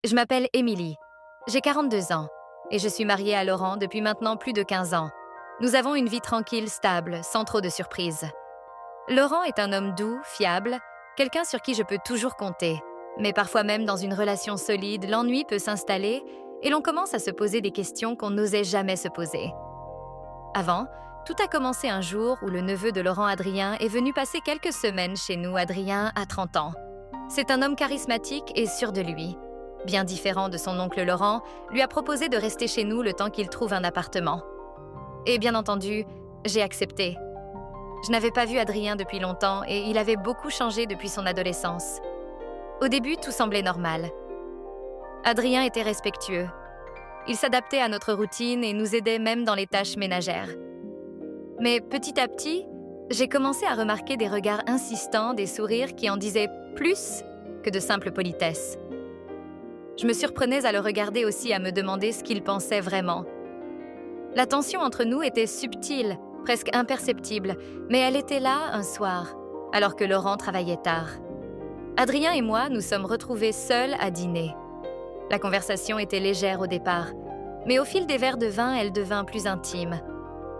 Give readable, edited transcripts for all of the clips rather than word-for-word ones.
Je m'appelle Émilie. J'ai 42 ans et je suis mariée à Laurent depuis maintenant plus de 15 ans. Nous avons une vie tranquille, stable, sans trop de surprises. Laurent est un homme doux, fiable, quelqu'un sur qui je peux toujours compter. Mais parfois même dans une relation solide, l'ennui peut s'installer et l'on commence à se poser des questions qu'on n'osait jamais se poser. Avant, tout a commencé un jour où le neveu de Laurent, Adrien, est venu passer quelques semaines chez nous. Adrien a 30 ans. C'est un homme charismatique et sûr de lui. Bien différent de son oncle Laurent, lui a proposé de rester chez nous le temps qu'il trouve un appartement. Et bien entendu, j'ai accepté. Je n'avais pas vu Adrien depuis longtemps et il avait beaucoup changé depuis son adolescence. Au début, tout semblait normal. Adrien était respectueux. Il s'adaptait à notre routine et nous aidait même dans les tâches ménagères. Mais petit à petit, j'ai commencé à remarquer des regards insistants, des sourires qui en disaient plus que de simples politesses. Je me surprenais à le regarder aussi, à me demander ce qu'il pensait vraiment. La tension entre nous était subtile, presque imperceptible, mais elle était là un soir, alors que Laurent travaillait tard. Adrien et moi nous sommes retrouvés seuls à dîner. La conversation était légère au départ, mais au fil des verres de vin, elle devint plus intime.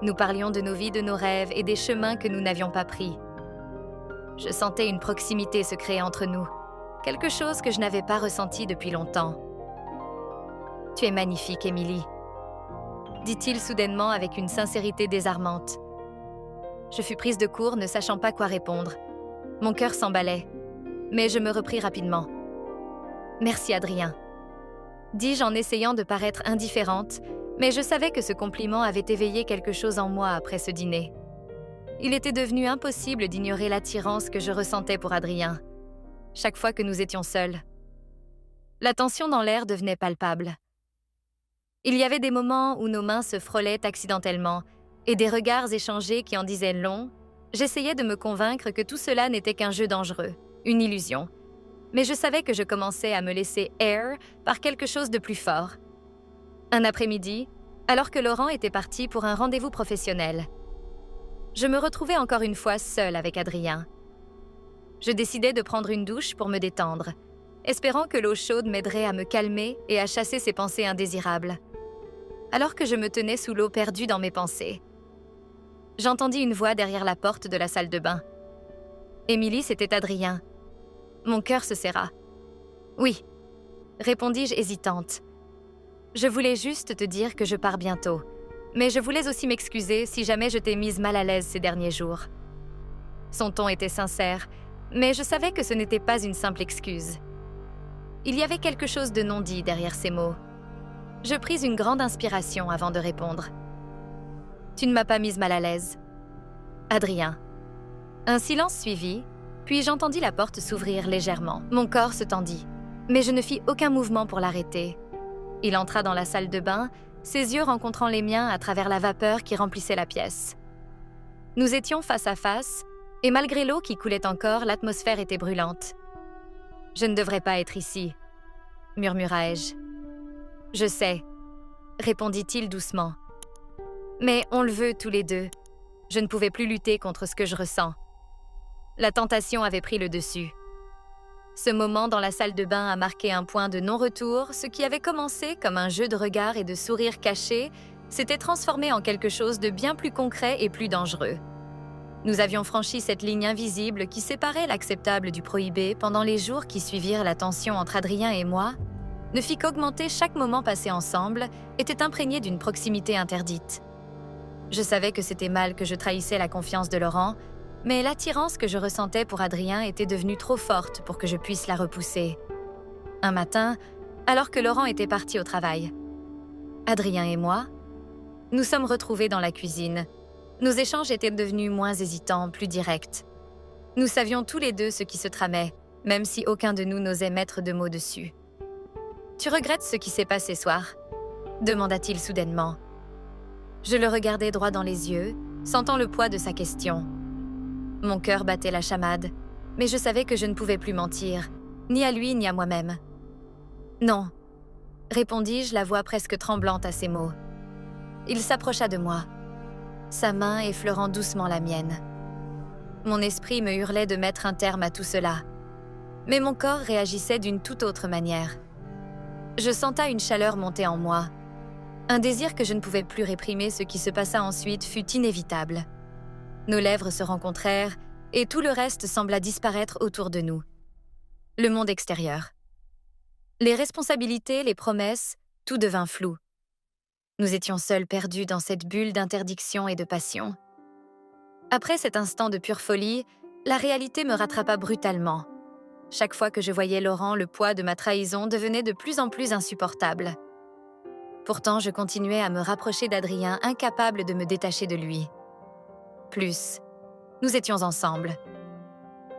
Nous parlions de nos vies, de nos rêves et des chemins que nous n'avions pas pris. Je sentais une proximité se créer entre nous, quelque chose que je n'avais pas ressenti depuis longtemps. « Tu es magnifique, Émilie », dit-il soudainement avec une sincérité désarmante. Je fus prise de court, ne sachant pas quoi répondre. Mon cœur s'emballait, mais je me repris rapidement. « Merci, Adrien », dis-je en essayant de paraître indifférente, mais je savais que ce compliment avait éveillé quelque chose en moi après ce dîner. Il était devenu impossible d'ignorer l'attirance que je ressentais pour Adrien, chaque fois que nous étions seuls. La tension dans l'air devenait palpable. Il y avait des moments où nos mains se frôlaient accidentellement et des regards échangés qui en disaient long. J'essayais de me convaincre que tout cela n'était qu'un jeu dangereux, une illusion. Mais je savais que je commençais à me laisser air par quelque chose de plus fort. Un après-midi, alors que Laurent était parti pour un rendez-vous professionnel, je me retrouvais encore une fois seule avec Adrien. Je décidai de prendre une douche pour me détendre, espérant que l'eau chaude m'aiderait à me calmer et à chasser ces pensées indésirables. Alors que je me tenais sous l'eau perdue dans mes pensées, j'entendis une voix derrière la porte de la salle de bain. Émilie, c'était Adrien. Mon cœur se serra. « Oui », répondis-je hésitante. « Je voulais juste te dire que je pars bientôt, mais je voulais aussi m'excuser si jamais je t'ai mise mal à l'aise ces derniers jours. » Son ton était sincère, mais je savais que ce n'était pas une simple excuse. Il y avait quelque chose de non dit derrière ces mots. Je pris une grande inspiration avant de répondre. « Tu ne m'as pas mise mal à l'aise. » Adrien. Un silence suivit, puis j'entendis la porte s'ouvrir légèrement. Mon corps se tendit, mais je ne fis aucun mouvement pour l'arrêter. Il entra dans la salle de bain, ses yeux rencontrant les miens à travers la vapeur qui remplissait la pièce. Nous étions face à face, et malgré l'eau qui coulait encore, l'atmosphère était brûlante. « Je ne devrais pas être ici », murmurai-je. « Je sais », répondit-il doucement. « Mais on le veut tous les deux. Je ne pouvais plus lutter contre ce que je ressens. » La tentation avait pris le dessus. Ce moment dans la salle de bain a marqué un point de non-retour. Ce qui avait commencé comme un jeu de regards et de sourires cachés s'était transformé en quelque chose de bien plus concret et plus dangereux. Nous avions franchi cette ligne invisible qui séparait l'acceptable du prohibé. Pendant les jours qui suivirent, la tension entre Adrien et moi ne fit qu'augmenter. Chaque moment passé ensemble était imprégné d'une proximité interdite. Je savais que c'était mal que je trahissais la confiance de Laurent, mais l'attirance que je ressentais pour Adrien était devenue trop forte pour que je puisse la repousser. Un matin, alors que Laurent était parti au travail, Adrien et moi, nous sommes retrouvés dans la cuisine. Nos échanges étaient devenus moins hésitants, plus directs. Nous savions tous les deux ce qui se tramait, même si aucun de nous n'osait mettre de mots dessus. « Tu regrettes ce qui s'est passé ce soir ?» demanda-t-il soudainement. Je le regardais droit dans les yeux, sentant le poids de sa question. Mon cœur battait la chamade, mais je savais que je ne pouvais plus mentir, ni à lui ni à moi-même. « Non », répondis-je, la voix presque tremblante à ces mots. Il s'approcha de moi, sa main effleurant doucement la mienne. Mon esprit me hurlait de mettre un terme à tout cela, mais mon corps réagissait d'une toute autre manière. Je sentais une chaleur monter en moi. Un désir que je ne pouvais plus réprimer. Ce qui se passa ensuite fut inévitable. Nos lèvres se rencontrèrent et tout le reste sembla disparaître autour de nous. Le monde extérieur. Les responsabilités, les promesses, tout devint flou. Nous étions seuls perdus dans cette bulle d'interdiction et de passion. Après cet instant de pure folie, la réalité me rattrapa brutalement. Chaque fois que je voyais Laurent, le poids de ma trahison devenait de plus en plus insupportable. Pourtant, je continuais à me rapprocher d'Adrien, incapable de me détacher de lui. Plus, nous étions ensemble.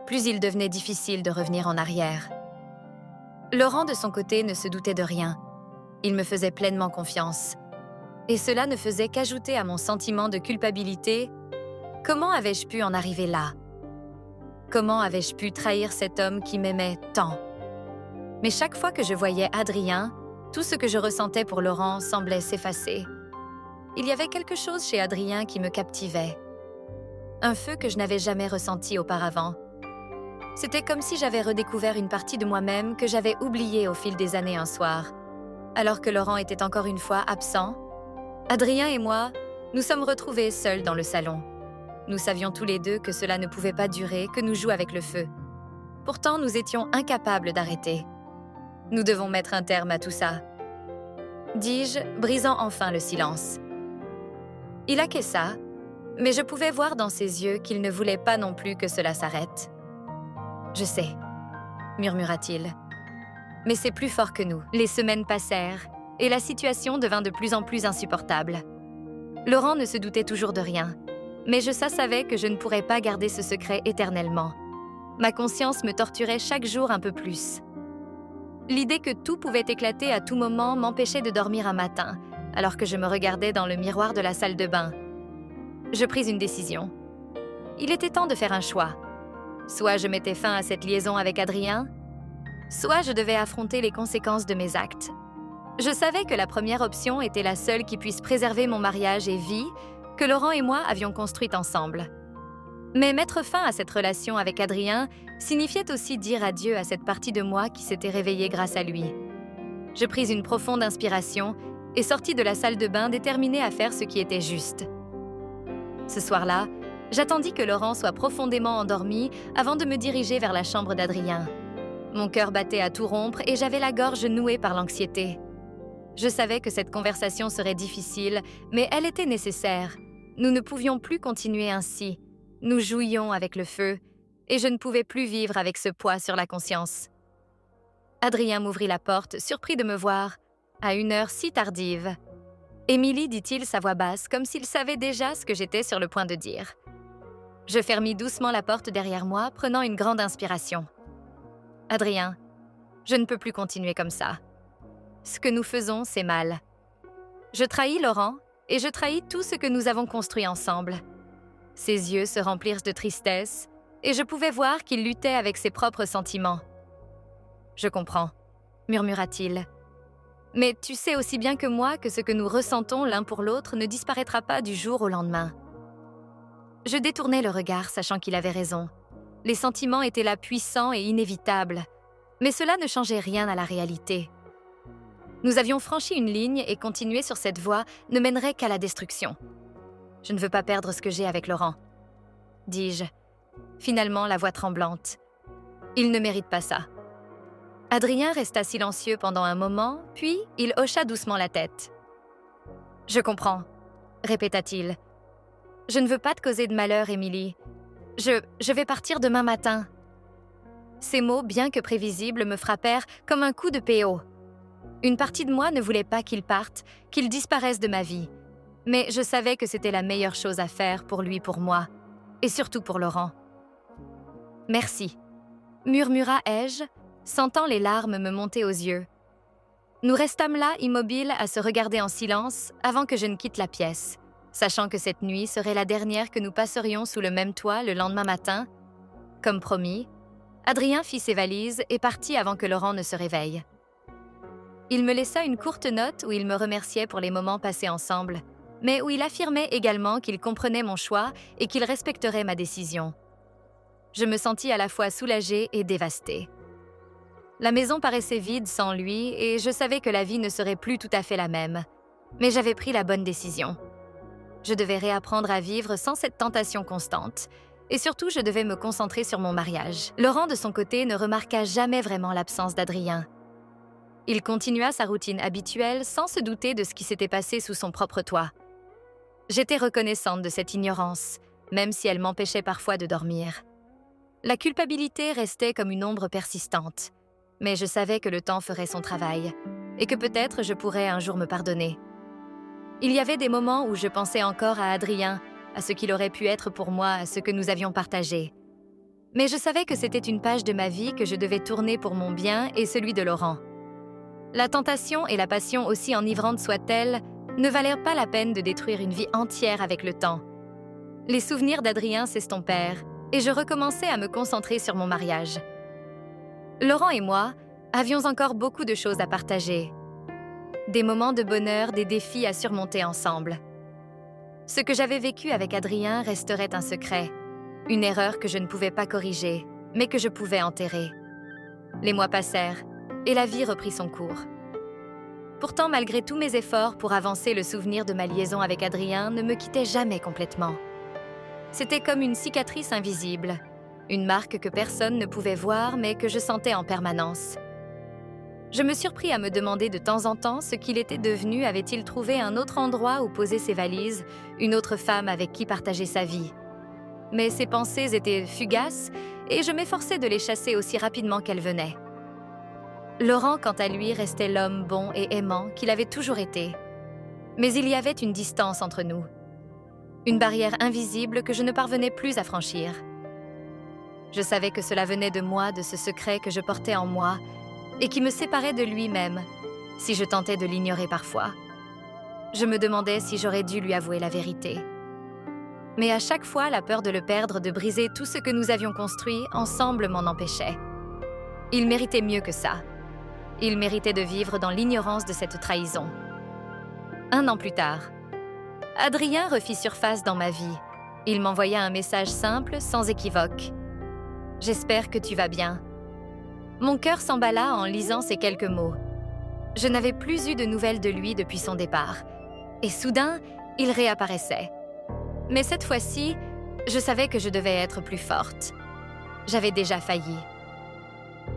Plus il devenait difficile de revenir en arrière. Laurent, de son côté, ne se doutait de rien. Il me faisait pleinement confiance. Et cela ne faisait qu'ajouter à mon sentiment de culpabilité. Comment avais-je pu en arriver là? Comment avais-je pu trahir cet homme qui m'aimait tant? Mais chaque fois que je voyais Adrien, tout ce que je ressentais pour Laurent semblait s'effacer. Il y avait quelque chose chez Adrien qui me captivait. Un feu que je n'avais jamais ressenti auparavant. C'était comme si j'avais redécouvert une partie de moi-même que j'avais oubliée au fil des années un soir. Alors que Laurent était encore une fois absent, Adrien et moi, nous sommes retrouvés seuls dans le salon. Nous savions tous les deux que cela ne pouvait pas durer, que nous jouions avec le feu. Pourtant, nous étions incapables d'arrêter. Nous devons mettre un terme à tout ça, dis-je, brisant enfin le silence. Il acquiesça, mais je pouvais voir dans ses yeux qu'il ne voulait pas non plus que cela s'arrête. « Je sais », murmura-t-il. « Mais c'est plus fort que nous. » Les semaines passèrent, et la situation devint de plus en plus insupportable. Laurent ne se doutait toujours de rien, mais je savais que je ne pourrais pas garder ce secret éternellement. Ma conscience me torturait chaque jour un peu plus. L'idée que tout pouvait éclater à tout moment m'empêchait de dormir un matin, alors que je me regardais dans le miroir de la salle de bain. Je pris une décision. Il était temps de faire un choix. Soit je mettais fin à cette liaison avec Adrien, soit je devais affronter les conséquences de mes actes. Je savais que la première option était la seule qui puisse préserver mon mariage et vie que Laurent et moi avions construite ensemble. Mais mettre fin à cette relation avec Adrien signifiait aussi dire adieu à cette partie de moi qui s'était réveillée grâce à lui. Je pris une profonde inspiration et sortis de la salle de bain déterminée à faire ce qui était juste. Ce soir-là, j'attendis que Laurent soit profondément endormi avant de me diriger vers la chambre d'Adrien. Mon cœur battait à tout rompre et j'avais la gorge nouée par l'anxiété. Je savais que cette conversation serait difficile, mais elle était nécessaire. Nous ne pouvions plus continuer ainsi. Nous jouions avec le feu, et je ne pouvais plus vivre avec ce poids sur la conscience. Adrien m'ouvrit la porte, surpris de me voir, à une heure si tardive. « Émilie », dit-il sa voix basse, comme s'il savait déjà ce que j'étais sur le point de dire. Je fermis doucement la porte derrière moi, prenant une grande inspiration. « Adrien, je ne peux plus continuer comme ça. Ce que nous faisons, c'est mal. Je trahis Laurent, et je trahis tout ce que nous avons construit ensemble. » Ses yeux se remplirent de tristesse, et je pouvais voir qu'il luttait avec ses propres sentiments. « Je comprends », murmura-t-il. « Mais tu sais aussi bien que moi que ce que nous ressentons l'un pour l'autre ne disparaîtra pas du jour au lendemain. » Je détournai le regard, sachant qu'il avait raison. Les sentiments étaient là puissants et inévitables, mais cela ne changeait rien à la réalité. Nous avions franchi une ligne et continuer sur cette voie ne mènerait qu'à la destruction. Je ne veux pas perdre ce que j'ai avec Laurent, dis-je, finalement la voix tremblante. Il ne mérite pas ça. Adrien resta silencieux pendant un moment, puis il hocha doucement la tête. « Je comprends », répéta-t-il. « Je ne veux pas te causer de malheur, Émilie. Je vais partir demain matin. » Ces mots, bien que prévisibles, me frappèrent comme un coup de péo. Une partie de moi ne voulait pas qu'il parte, qu'il disparaisse de ma vie. Mais je savais que c'était la meilleure chose à faire pour lui, pour moi, et surtout pour Laurent. « Merci », murmura-je, sentant les larmes me monter aux yeux. Nous restâmes là, immobiles, à se regarder en silence, avant que je ne quitte la pièce, sachant que cette nuit serait la dernière que nous passerions sous le même toit le lendemain matin. Comme promis, Adrien fit ses valises et partit avant que Laurent ne se réveille. Il me laissa une courte note où il me remerciait pour les moments passés ensemble, mais où il affirmait également qu'il comprenait mon choix et qu'il respecterait ma décision. Je me sentis à la fois soulagée et dévastée. La maison paraissait vide sans lui et je savais que la vie ne serait plus tout à fait la même. Mais j'avais pris la bonne décision. Je devais réapprendre à vivre sans cette tentation constante. Et surtout, je devais me concentrer sur mon mariage. Laurent, de son côté, ne remarqua jamais vraiment l'absence d'Adrien. Il continua sa routine habituelle sans se douter de ce qui s'était passé sous son propre toit. J'étais reconnaissante de cette ignorance, même si elle m'empêchait parfois de dormir. La culpabilité restait comme une ombre persistante, mais je savais que le temps ferait son travail et que peut-être je pourrais un jour me pardonner. Il y avait des moments où je pensais encore à Adrien, à ce qu'il aurait pu être pour moi, à ce que nous avions partagé. Mais je savais que c'était une page de ma vie que je devais tourner pour mon bien et celui de Laurent. La tentation et la passion, aussi enivrantes soient-elles, ne valèrent pas la peine de détruire une vie entière avec le temps. Les souvenirs d'Adrien s'estompèrent et je recommençais à me concentrer sur mon mariage. Laurent et moi avions encore beaucoup de choses à partager. Des moments de bonheur, des défis à surmonter ensemble. Ce que j'avais vécu avec Adrien resterait un secret, une erreur que je ne pouvais pas corriger, mais que je pouvais enterrer. Les mois passèrent et la vie reprit son cours. Pourtant, malgré tous mes efforts pour avancer, le souvenir de ma liaison avec Adrien ne me quittait jamais complètement. C'était comme une cicatrice invisible, une marque que personne ne pouvait voir mais que je sentais en permanence. Je me surpris à me demander de temps en temps ce qu'il était devenu, avait-il trouvé un autre endroit où poser ses valises, une autre femme avec qui partager sa vie. Mais ces pensées étaient fugaces et je m'efforçais de les chasser aussi rapidement qu'elles venaient. Laurent, quant à lui, restait l'homme bon et aimant qu'il avait toujours été. Mais il y avait une distance entre nous. Une barrière invisible que je ne parvenais plus à franchir. Je savais que cela venait de moi, de ce secret que je portais en moi, et qui me séparait de lui-même, si je tentais de l'ignorer parfois. Je me demandais si j'aurais dû lui avouer la vérité. Mais à chaque fois, la peur de le perdre, de briser tout ce que nous avions construit, ensemble m'en empêchait. Il méritait mieux que ça. Il méritait de vivre dans l'ignorance de cette trahison. 1 an plus tard, Adrien refit surface dans ma vie. Il m'envoya un message simple, sans équivoque. « J'espère que tu vas bien. » Mon cœur s'emballa en lisant ces quelques mots. Je n'avais plus eu de nouvelles de lui depuis son départ. Et soudain, il réapparaissait. Mais cette fois-ci, je savais que je devais être plus forte. J'avais déjà failli.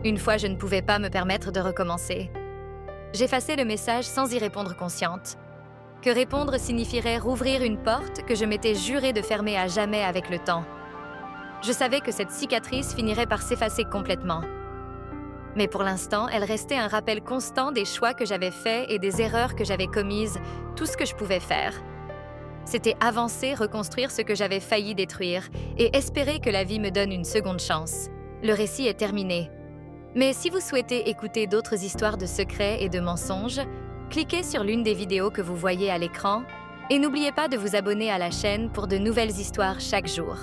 Une fois, je ne pouvais pas me permettre de recommencer. J'effaçai le message sans y répondre consciente. Que répondre signifierait rouvrir une porte que je m'étais juré de fermer à jamais avec le temps. Je savais que cette cicatrice finirait par s'effacer complètement. Mais pour l'instant, elle restait un rappel constant des choix que j'avais faits et des erreurs que j'avais commises, tout ce que je pouvais faire. C'était avancer, reconstruire ce que j'avais failli détruire et espérer que la vie me donne une seconde chance. Le récit est terminé. Mais si vous souhaitez écouter d'autres histoires de secrets et de mensonges, cliquez sur l'une des vidéos que vous voyez à l'écran et n'oubliez pas de vous abonner à la chaîne pour de nouvelles histoires chaque jour.